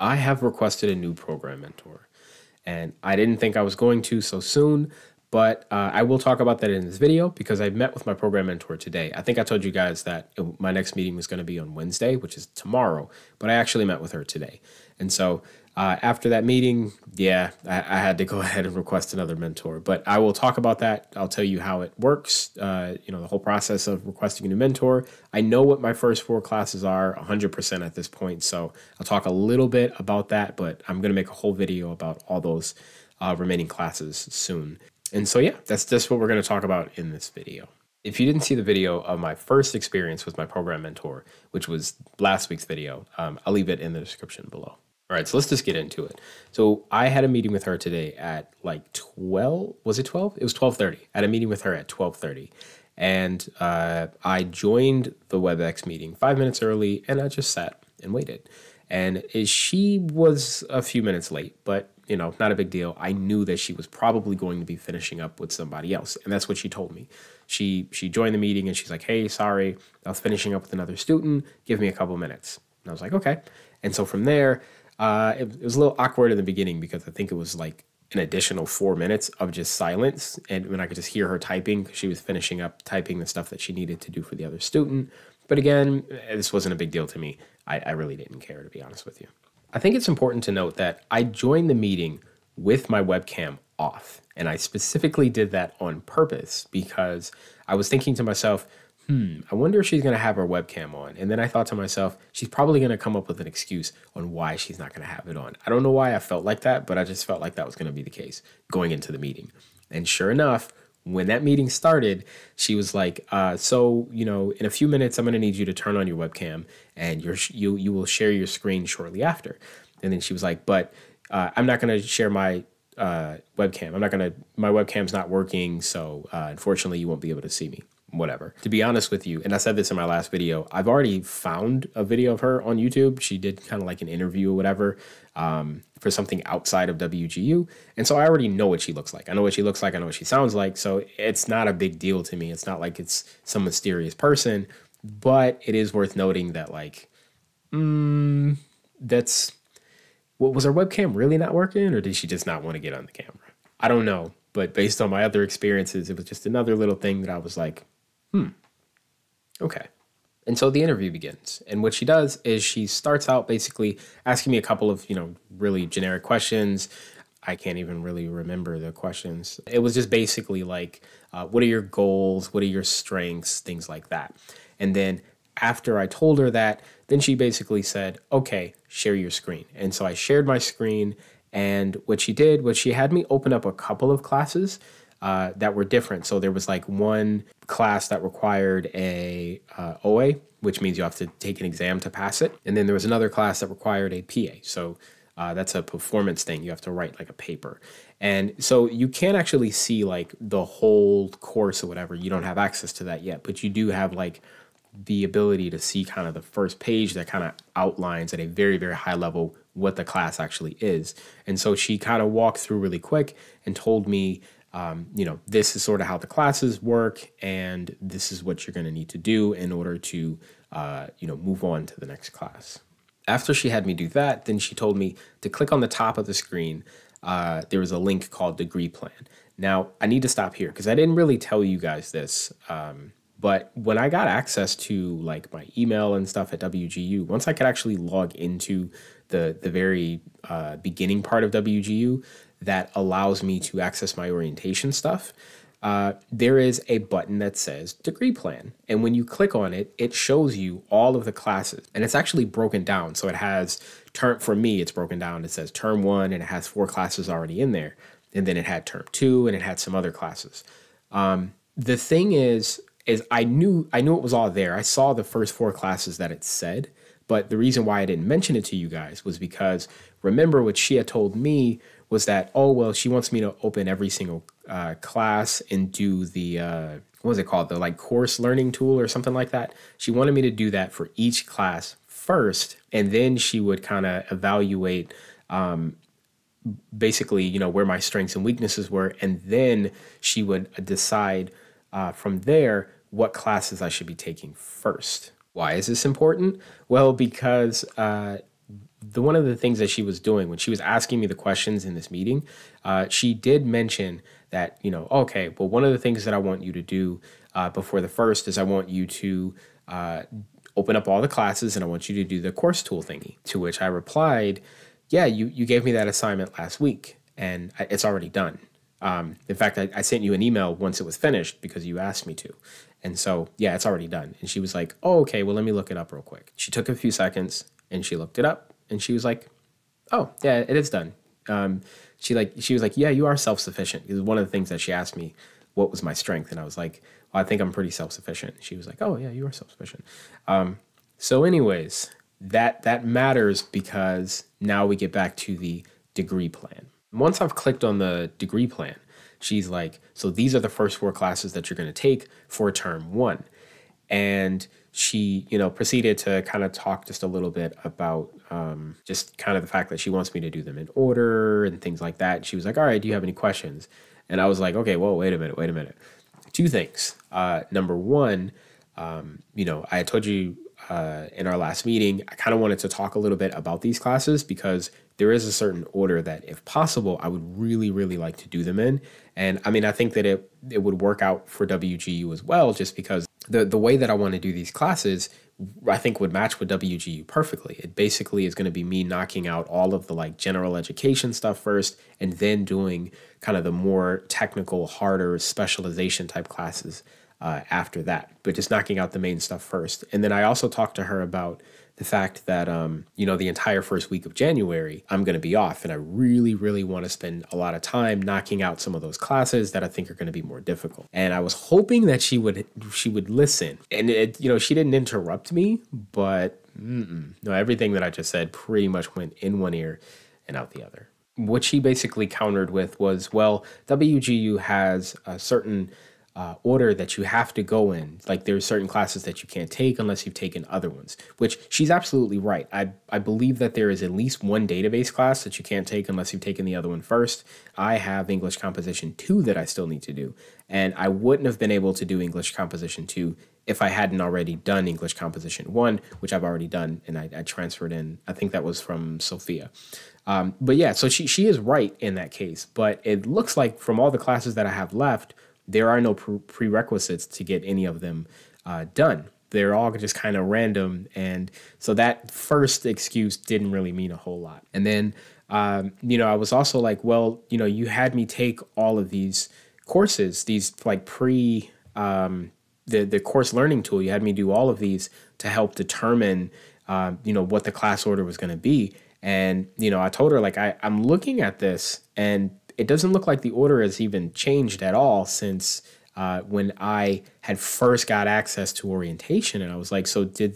I have requested a new program mentor, and I didn't think I was going to so soon, but I will talk about that in this video because I met with my program mentor today. I think I told you guys that my next meeting was going to be on Wednesday, which is tomorrow, but I actually met with her today. And so after that meeting, yeah, I had to go ahead and request another mentor, but I will talk about that. I'll tell you how it works, the whole process of requesting a new mentor. I know what my first 4 classes are 100% at this point, so I'll talk a little bit about that, but I'm going to make a whole video about all those remaining classes soon. And so, yeah, that's just what we're going to talk about in this video. If you didn't see the video of my first experience with my program mentor, which was last week's video, I'll leave it in the description below. All right, so let's just get into it. So I had a meeting with her today at like 12, was it 12? It was 12:30. I had a meeting with her at 12:30. And I joined the WebEx meeting 5 minutes early, and I just sat and waited. And she was a few minutes late, but not a big deal. I knew that she was probably going to be finishing up with somebody else, and that's what she told me. She joined the meeting, and she's like, "Hey, sorry, I was finishing up with another student. Give me a couple minutes." And I was like, "Okay." And so from there, it was a little awkward in the beginning because I think it was like an additional 4 minutes of just silence, and when I could just hear her typing, she was finishing up typing the stuff that she needed to do for the other student. But again, this wasn't a big deal to me. I really didn't care, to be honest with you. I think it's important to note that I joined the meeting with my webcam off, and I specifically did that on purpose because I was thinking to myself, I wonder if she's going to have her webcam on. And then I thought to myself, she's probably going to come up with an excuse on why she's not going to have it on. I don't know why I felt like that, but I just felt like that was going to be the case going into the meeting. And sure enough, when that meeting started, she was like, so, in a few minutes, I'm going to need you to turn on your webcam and you will share your screen shortly after. And then she was like, but I'm not going to share my webcam. My webcam's not working. So unfortunately, you won't be able to see me. Whatever. To be honest with you, and I said this in my last video, I've already found a video of her on YouTube. She did kind of like an interview or whatever for something outside of WGU. And so I already know what she looks like. I know what she looks like. I know what she sounds like. So it's not a big deal to me. It's not like it's some mysterious person, but it is worth noting that like, was her webcam really not working, or did she just not want to get on the camera? I don't know. But based on my other experiences, it was just another little thing that I was like, okay. And so the interview begins. And what she does is she starts out basically asking me a couple of, really generic questions. I can't even really remember the questions. It was just basically like, what are your goals? What are your strengths? Things like that. And then after I told her that, then she basically said, okay, share your screen. And so I shared my screen. And what she did was she had me open up a couple of classes that were different. So there was like one class that required a OA, which means you have to take an exam to pass it. And then there was another class that required a PA. So that's a performance thing. You have to write like a paper. And so you can't actually see like the whole course or whatever. You don't have access to that yet, but you do have like the ability to see kind of the first page that kind of outlines at a very, very high level what the class actually is. And so she kind of walked through really quick and told me, this is sort of how the classes work, and this is what you're going to need to do in order to, move on to the next class. After she had me do that, then she told me to click on the top of the screen. There was a link called Degree Plan. Now, I need to stop here because I didn't really tell you guys this. But when I got access to like my email and stuff at WGU, once I could actually log into the very beginning part of WGU that allows me to access my orientation stuff, there is a button that says Degree Plan. And when you click on it, it shows you all of the classes. And it's actually broken down. So it has, for me, it's broken down. It says Term 1, and it has 4 classes already in there. And then it had Term 2, and it had some other classes. The thing is I knew it was all there. I saw the first 4 classes that it said, but the reason why I didn't mention it to you guys was because remember what she had told me was that, oh, well, she wants me to open every single class and do the, what was it called? The like course learning tool or something like that. She wanted me to do that for each class first, and then she would kind of evaluate basically, where my strengths and weaknesses were, and then she would decide from there what classes I should be taking first. Why is this important? Well, because one of the things that she was doing when she was asking me the questions in this meeting, she did mention that, okay, well, one of the things that I want you to do before the first is I want you to open up all the classes and I want you to do the course tool thingy. To which I replied, yeah, you gave me that assignment last week and it's already done. In fact, I sent you an email once it was finished because you asked me to. And so, yeah, it's already done. And she was like, oh, okay, well, let me look it up real quick. She took a few seconds and she looked it up and she was like, oh, yeah, it is done. She was like, yeah, you are self-sufficient. Because one of the things that she asked me, what was my strength? And I was like, well, I think I'm pretty self-sufficient. She was like, oh, yeah, you are self-sufficient. So anyways, that matters because now we get back to the degree plan. Once I've clicked on the degree plan, she's like, so these are the first 4 classes that you're going to take for term 1. And she, proceeded to kind of talk just a little bit about just kind of the fact that she wants me to do them in order and things like that. She was like, all right, do you have any questions? And I was like, okay, whoa, wait a minute. 2 things. Number one, I had told you in our last meeting, I kind of wanted to talk a little bit about these classes because there is a certain order that, if possible, I would really, really like to do them in. And I mean, I think that it would work out for WGU as well, just because the way that I want to do these classes, I think would match with WGU perfectly. It basically is going to be me knocking out all of the like general education stuff first, and then doing kind of the more technical, harder specialization type classes after that, but just knocking out the main stuff first. And then I also talked to her about the fact that, the entire first week of January, I'm going to be off. And I really, really want to spend a lot of time knocking out some of those classes that I think are going to be more difficult. And I was hoping that she would listen. And, she didn't interrupt me, but no, everything that I just said pretty much went in one ear and out the other. What she basically countered with was, well, WGU has a certain order that you have to go in. Like there's certain classes that you can't take unless you've taken other ones, which she's absolutely right. I believe that there is at least one database class that you can't take unless you've taken the other one first. I have English Composition 2 that I still need to do. And I wouldn't have been able to do English Composition 2 if I hadn't already done English Composition 1, which I've already done. And I transferred in, I think that was from Sophia. But yeah, so she is right in that case. But it looks like from all the classes that I have left, there are no prerequisites to get any of them done. They're all just kind of random. And so that first excuse didn't really mean a whole lot. And then, I was also like, well, you had me take all of these courses, these like the course learning tool. You had me do all of these to help determine, what the class order was going to be. And, I told her like, I'm looking at this and it doesn't look like the order has even changed at all since when I had first got access to orientation. And I was like, so did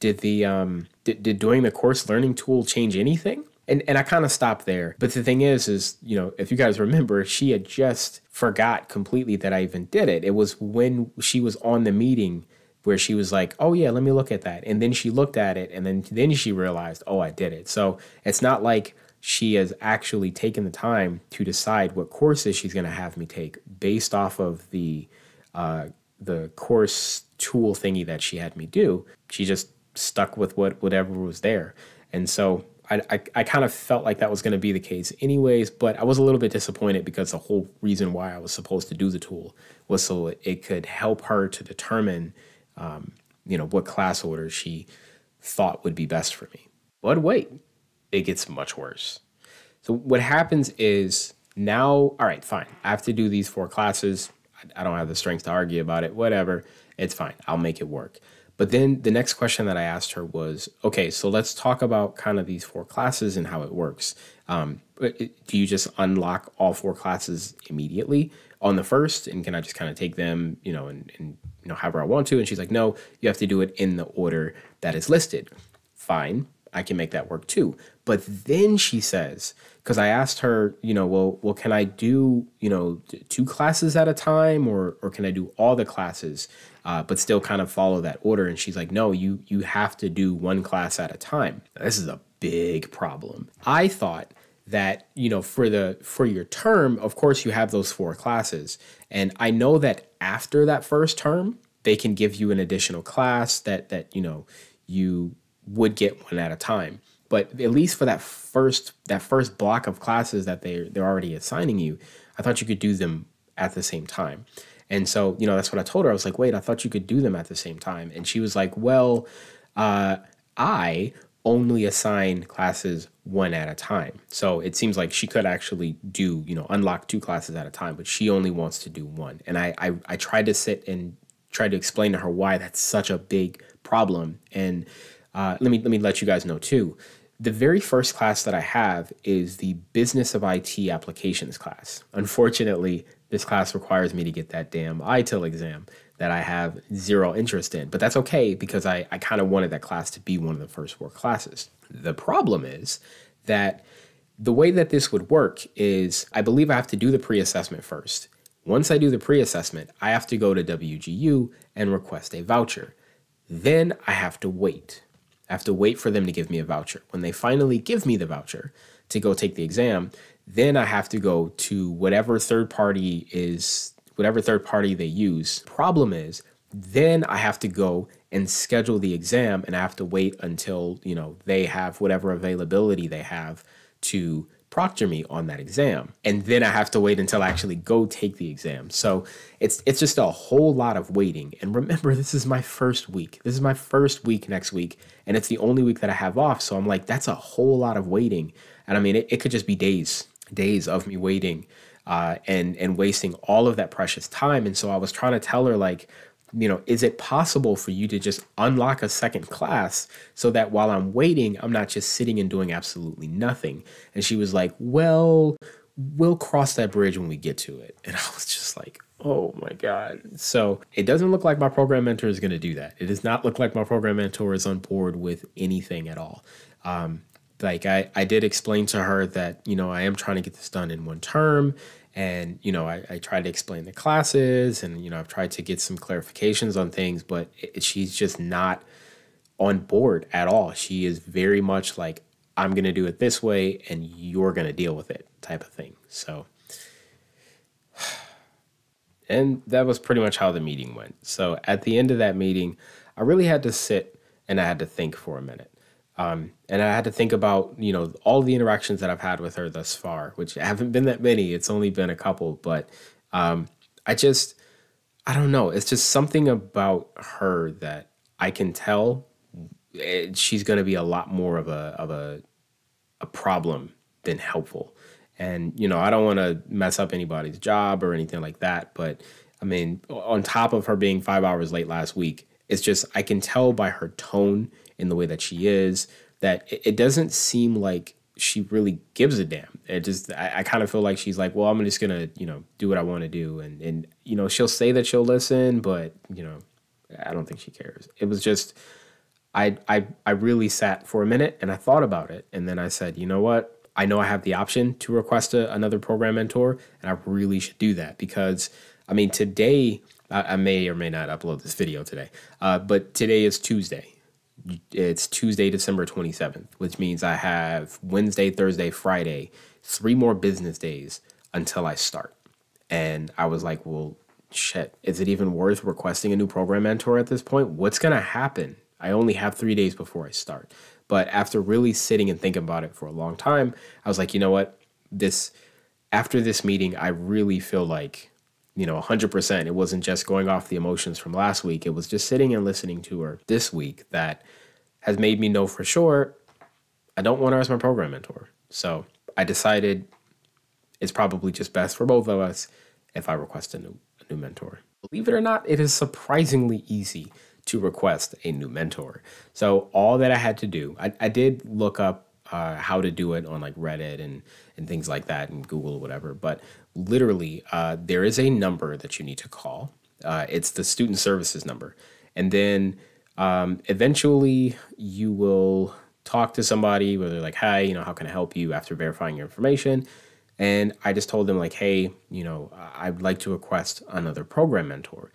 doing the course learning tool change anything? And I kind of stopped there. But the thing is, if you guys remember, she had just forgot completely that I even did it. It was when she was on the meeting where she was like, oh yeah, let me look at that. And then she looked at it and then she realized, oh, I did it. So it's not like she has actually taken the time to decide what courses she's going to have me take based off of the course tool thingy that she had me do. She just stuck with whatever was there. And so I kind of felt like that was going to be the case anyways, but I was a little bit disappointed because the whole reason why I was supposed to do the tool was so it could help her to determine, what class order she thought would be best for me. But wait, it gets much worse. So what happens is now, all right, fine. I have to do these 4 classes. I don't have the strength to argue about it, whatever. It's fine. I'll make it work. But then the next question that I asked her was, okay, so let's talk about kind of these 4 classes and how it works. Do you just unlock all 4 classes immediately on the first? And can I just kind of take them, and however I want to? And she's like, no, you have to do it in the order that is listed. Fine. I can make that work too. But then she says, because I asked her, well, can I do, 2 classes at a time or can I do all the classes, but still kind of follow that order? And she's like, no, you have to do 1 class at a time. This is a big problem. I thought that, for your term, of course, you have those 4 classes. And I know that after that first term, they can give you an additional class that you would get 1 at a time. But at least for that first block of classes that they're already assigning you, I thought you could do them at the same time. And so, that's what I told her. I was like, wait, I thought you could do them at the same time. And she was like, well, I only assign classes one at a time. So it seems like she could actually do, unlock 2 classes at a time, but she only wants to do one. And I tried to sit and try to explain to her why that's such a big problem. And let me let you guys know too. The very first class that I have is the Business of IT Applications class. Unfortunately, this class requires me to get that damn ITIL exam that I have zero interest in. But that's okay because I kind of wanted that class to be one of the first 4 classes. The problem is that the way that this would work is I believe I have to do the pre-assessment first. Once I do the pre-assessment, I have to go to WGU and request a voucher. Then I have to wait. I have to wait for them to give me a voucher. When they finally give me the voucher to go take the exam, then I have to go to whatever third party they use. Problem is, then I have to go and schedule the exam, and I have to wait until, they have whatever availability they have to proctor me on that exam. And then I have to wait until I actually go take the exam. So it's just a whole lot of waiting. And remember, this is my first week. This is my first week next week. And it's the only week that I have off. So I'm like, that's a whole lot of waiting. And I mean, it could just be days of me waiting and wasting all of that precious time. And so I was trying to tell her, like, is it possible for you to just unlock a second class so that while I'm waiting, I'm not just sitting and doing absolutely nothing? And she was like, well, we'll cross that bridge when we get to it. And I was just like, oh my God. So it doesn't look like my program mentor is going to do that. It does not look like my program mentor is on board with anything at all. I did explain to her that, I am trying to get this done in one term. And, I tried to explain the classes and, I've tried to get some clarifications on things, but she's just not on board at all. She is very much like, I'm going to do it this way and you're going to deal with it type of thing. So, and that was pretty much how the meeting went. So at the end of that meeting, I really had to sit and I had to think for a minute. And I had to think about, all the interactions that I've had with her thus far, which haven't been that many. It's only been a couple, but I don't know. It's just something about her that I can tell she's going to be a lot more of a problem than helpful. And, I don't want to mess up anybody's job or anything like that. But I mean, on top of her being 5 hours late last week, it's just, I can tell by her tone in the way that she is, that it doesn't seem like she really gives a damn. It just, I kind of feel like she's like, well, I'm just going to, do what I want to do. And, she'll say that she'll listen, but, I don't think she cares. It was just, I really sat for a minute and I thought about it. And then I said, you know what? I know I have the option to request another program mentor, and I really should do that because, I mean, today, I may or may not upload this video today, but today is Tuesday. It's Tuesday, December 27th, which means I have Wednesday, Thursday, Friday, 3 more business days until I start. And I was like, well, shit, is it even worth requesting a new program mentor at this point? What's going to happen? I only have 3 days before I start. But after really sitting and thinking about it for a long time, I was like, you know what? After this meeting, I really feel like, 100%. It wasn't just going off the emotions from last week. It was just sitting and listening to her this week that has made me know for sure I don't want her as my program mentor. So I decided it's probably just best for both of us if I request a new mentor. Believe it or not, it is surprisingly easy to request a new mentor. So all that I had to do, I did look up how to do it on like Reddit and things like that and Google or whatever. But literally, there is a number that you need to call. It's the student services number. And then eventually you will talk to somebody where they're like, hi, how can I help you after verifying your information? And I just told them like, hey, I'd like to request another program mentor.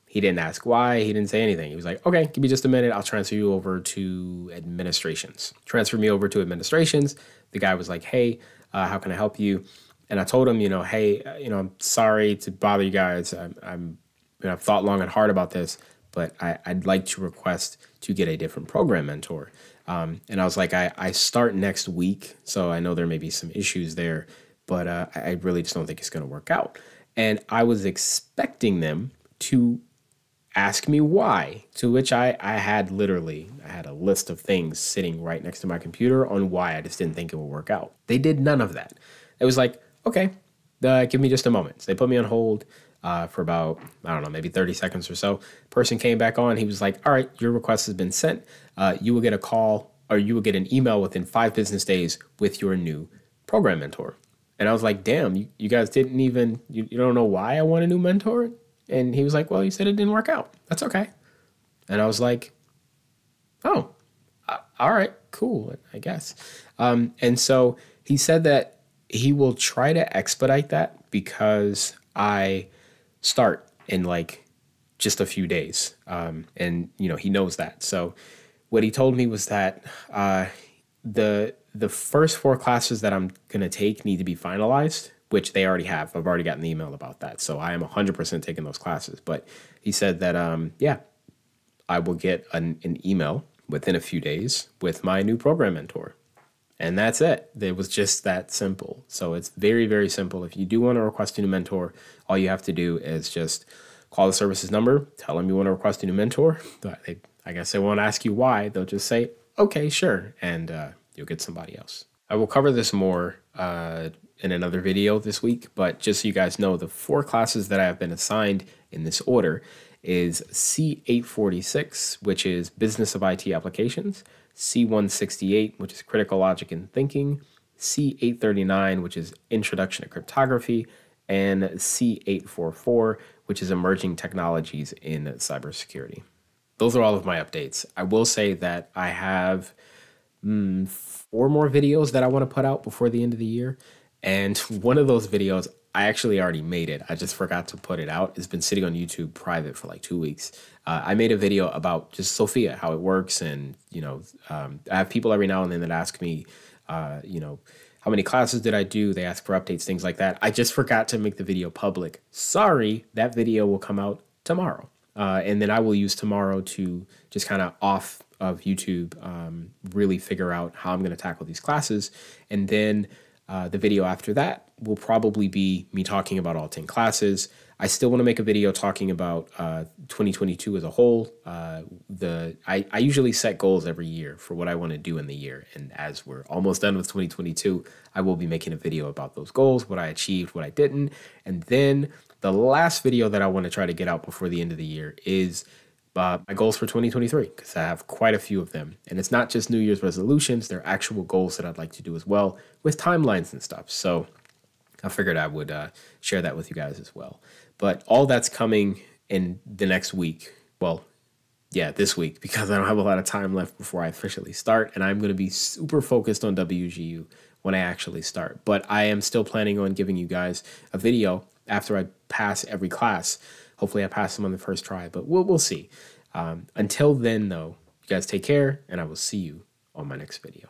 He didn't ask why. He didn't say anything. He was like, okay, give me just a minute. I'll transfer you over to administrations. Transfer me over to administrations. The guy was like, hey, how can I help you? And I told him, hey, I'm sorry to bother you guys. I've thought long and hard about this, but I'd like to request to get a different program mentor. And I was like, I start next week, so I know there may be some issues there, but I really just don't think it's going to work out. And I was expecting them to ask me why, to which I had a list of things sitting right next to my computer on why I just didn't think it would work out. They did none of that. It was like, okay, give me just a moment. So they put me on hold for about, I don't know, maybe 30 seconds or so. Person came back on. He was like, all right, your request has been sent. You will get a call, or you will get an email within 5 business days with your new program mentor. And I was like, damn, you guys didn't even, you don't know why I want a new mentor? And he was like, well, you said it didn't work out. That's okay. And I was like, oh, all right, cool, I guess. And so he said that he will try to expedite that because I start in like just a few days. And, he knows that. So what he told me was that the first 4 classes that I'm going to take need to be finalized, which they already have. I've already gotten an email about that. So I am 100% taking those classes. But he said that, I will get an email within a few days with my new program mentor. And that's it. It was just that simple. So it's very, very simple. If you do want to request a new mentor, all you have to do is just call the services number, tell them you want to request a new mentor. I guess they won't ask you why. They'll just say, okay, sure. And you'll get somebody else. I will cover this more in another video this week, but just so you guys know, the 4 classes that I have been assigned in this order is C846, which is Business of IT Applications, C168, which is Critical Logic and Thinking, C839, which is Introduction to Cryptography, and C844, which is Emerging Technologies in Cybersecurity. Those are all of my updates. I will say that I have 4 more videos that I want to put out before the end of the year. And one of those videos, I actually already made it. I just forgot to put it out. It's been sitting on YouTube private for like 2 weeks. I made a video about just Sophia, how it works. And, I have people every now and then that ask me, how many classes did I do? They ask for updates, things like that. I just forgot to make the video public. Sorry, that video will come out tomorrow. And then I will use tomorrow to just kind of off of YouTube, really figure out how I'm going to tackle these classes. And then the video after that will probably be me talking about all 10 classes. I still want to make a video talking about 2022 as a whole. I usually set goals every year for what I want to do in the year. And as we're almost done with 2022, I will be making a video about those goals, what I achieved, what I didn't. And then the last video that I want to try to get out before the end of the year is my goals for 2023, because I have quite a few of them. And it's not just New Year's resolutions, they're actual goals that I'd like to do as well with timelines and stuff. So I figured I would share that with you guys as well. But all that's coming in the next week. Well, yeah, this week, because I don't have a lot of time left before I officially start. And I'm going to be super focused on WGU when I actually start. But I am still planning on giving you guys a video after I pass every class. Hopefully I pass them on the first try, but we'll see. Until then, though, you guys take care, and I will see you on my next video.